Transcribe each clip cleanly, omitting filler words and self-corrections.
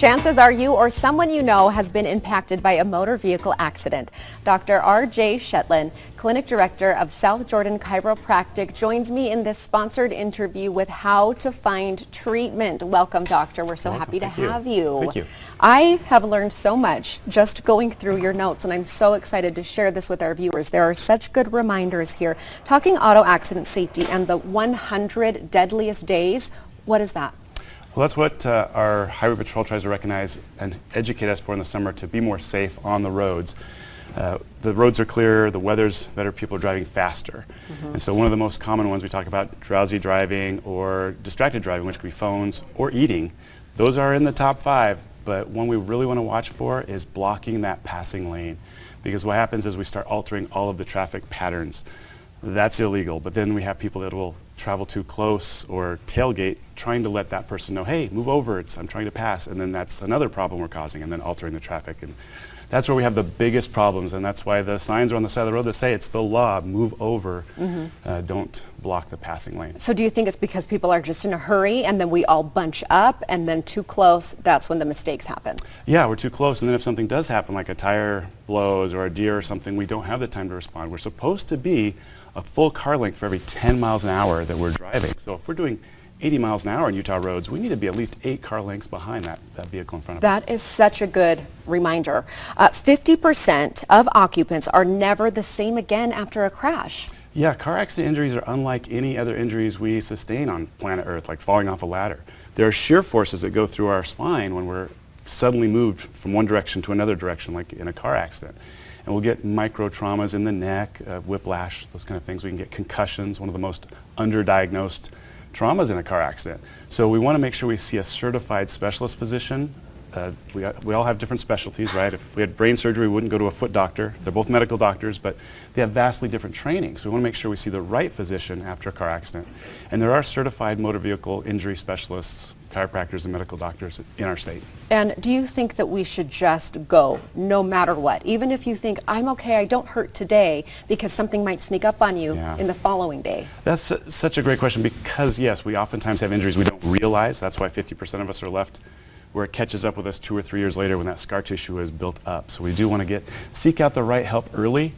Chances are you or someone you know has been impacted by a motor vehicle accident. Dr. R.J. Shetlin, Clinic Director of South Jordan Chiropractic, joins me in this sponsored interview with how to find treatment. Welcome, Doctor. We're so happy to have you. Thank you. I have learned so much just going through your notes, and I'm so excited to share this with our viewers. There are such good reminders here. Talking auto accident safety and the 100 deadliest days, what is that? Well, that's what our Highway Patrol tries to recognize and educate us for in the summer to be more safe on the roads. The roads are clearer, the weather's better, people are driving faster. And so one of the most common ones we talk about, drowsy driving or distracted driving, which could be phones or eating. Those are in the top 5, but one we really want to watch for is blocking that passing lane. Because what happens is we start altering all of the traffic patterns. That's illegal, but then we have people that will travel too close or tailgate trying to let that person know, hey, move over, I'm trying to pass, and then that's another problem we're causing, and then altering the traffic. And that's where we have the biggest problems, and that's why the signs are on the side of the road that say it's the law, move over, don't block the passing lane. So do you think it's because people are just in a hurry and then we all bunch up and then too close, that's when the mistakes happen? Yeah, we're too close, and then if something does happen, like a tire blows or a deer or something, we don't have the time to respond. We're supposed to be a full car length for every 10 miles an hour that we're driving. So if we're doing 80 miles an hour on Utah roads, we need to be at least 8 car lengths behind that vehicle in front of us. That is such a good reminder. 50% of occupants are never the same again after a crash. Yeah, car accident injuries are unlike any other injuries we sustain on planet Earth, like falling off a ladder. There are shear forces that go through our spine when we're suddenly moved from one direction to another direction, like in a car accident. And we'll get micro traumas in the neck, whiplash, those kind of things. We can get concussions, one of the most underdiagnosed traumas in a car accident. So we want to make sure we see a certified specialist physician. We all have different specialties, right? If we had brain surgery, we wouldn't go to a foot doctor. They're both medical doctors, but they have vastly different training. So we want to make sure we see the right physician after a car accident. And there are certified motor vehicle injury specialists, chiropractors and medical doctors in our state. And do you think that we should just go no matter what? Even if you think, I'm okay, I don't hurt today, because something might sneak up on you in the following day? That's such a great question, because yes, we oftentimes have injuries we don't realize. That's why 50% of us are left where it catches up with us 2 or 3 years later when that scar tissue is built up. So we do want to seek out the right help early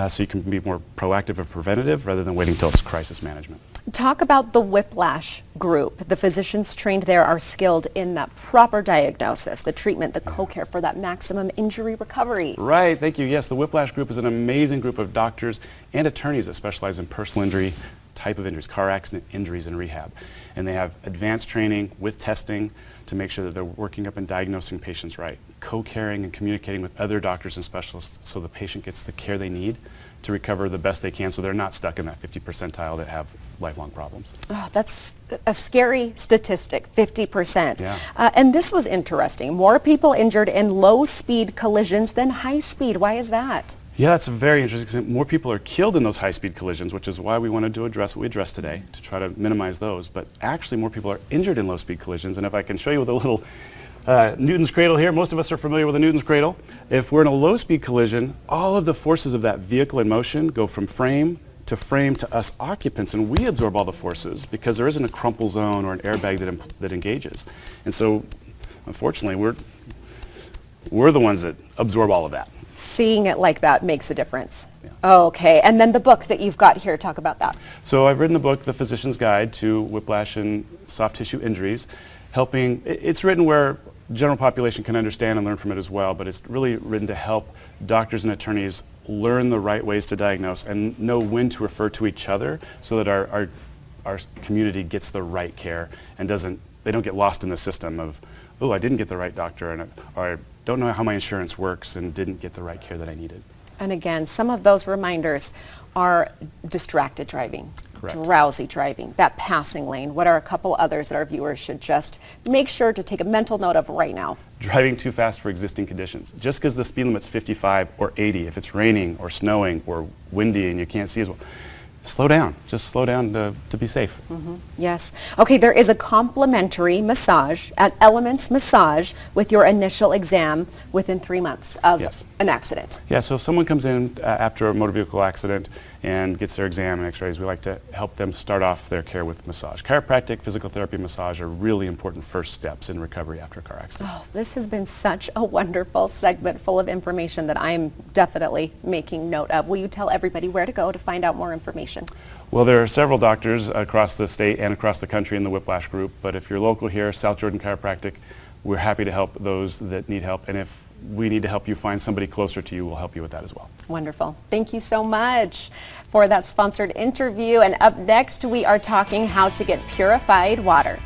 so you can be more proactive and preventative rather than waiting until it's crisis management. Talk about the whiplash group. The physicians trained there are skilled in that proper diagnosis, the treatment, the co-care for that maximum injury recovery. Right, thank you. Yes, the whiplash group is an amazing group of doctors and attorneys that specialize in personal injury type of injuries, car accident injuries and rehab. And they have advanced training with testing to make sure that they're working up and diagnosing patients right, co-caring and communicating with other doctors and specialists so the patient gets the care they need to recover the best they can so they're not stuck in that 50 percentile that have lifelong problems. Oh, that's a scary statistic, 50%. Yeah. And this was interesting. More people injured in low-speed collisions than high-speed. Why is that? Yeah, that's very interesting because more people are killed in those high-speed collisions, which is why we wanted to address what we addressed today, to try to minimize those. But actually more people are injured in low-speed collisions. And if I can show you with a little Newton's cradle here. Most of us are familiar with a Newton's cradle. If we're in a low-speed collision, all of the forces of that vehicle in motion go from frame to us occupants, and we absorb all the forces because there isn't a crumple zone or an airbag that engages. And so, unfortunately, we're the ones that absorb all of that. Seeing it like that makes a difference. Yeah. Okay, and then the book that you've got here, talk about that. So I've written the book, The Physician's Guide to Whiplash and Soft Tissue Injuries, it's written where general population can understand and learn from it as well, but it's really written to help doctors and attorneys learn the right ways to diagnose and know when to refer to each other so that our community gets the right care and they don't get lost in the system of, oh, I didn't get the right doctor, or I don't know how my insurance works and didn't get the right care that I needed. And again, some of those reminders are distracted driving. Correct. Drowsy driving, that passing lane. What are a couple others that our viewers should just make sure to take a mental note of right now? Driving too fast for existing conditions. Just because the speed limit's 55 or 80, if it's raining or snowing or windy and you can't see as well, slow down. Just slow down to be safe. Yes. Okay, there is a complimentary massage at Elements Massage with your initial exam within 3 months of an accident. Yeah, so if someone comes in after a motor vehicle accident and gets their exam and x-rays, we like to help them start off their care with massage. Chiropractic, physical therapy, massage are really important first steps in recovery after a car accident. Oh, this has been such a wonderful segment full of information that I'm definitely making note of. Will you tell everybody where to go to find out more information? Well, there are several doctors across the state and across the country in the Whiplash group, but if you're local here, South Jordan Chiropractic, we're happy to help those that need help, and if we need to help you find somebody closer to you, we'll help you with that as well. Wonderful. Thank you so much for that sponsored interview. And up next, we are talking how to get purified water.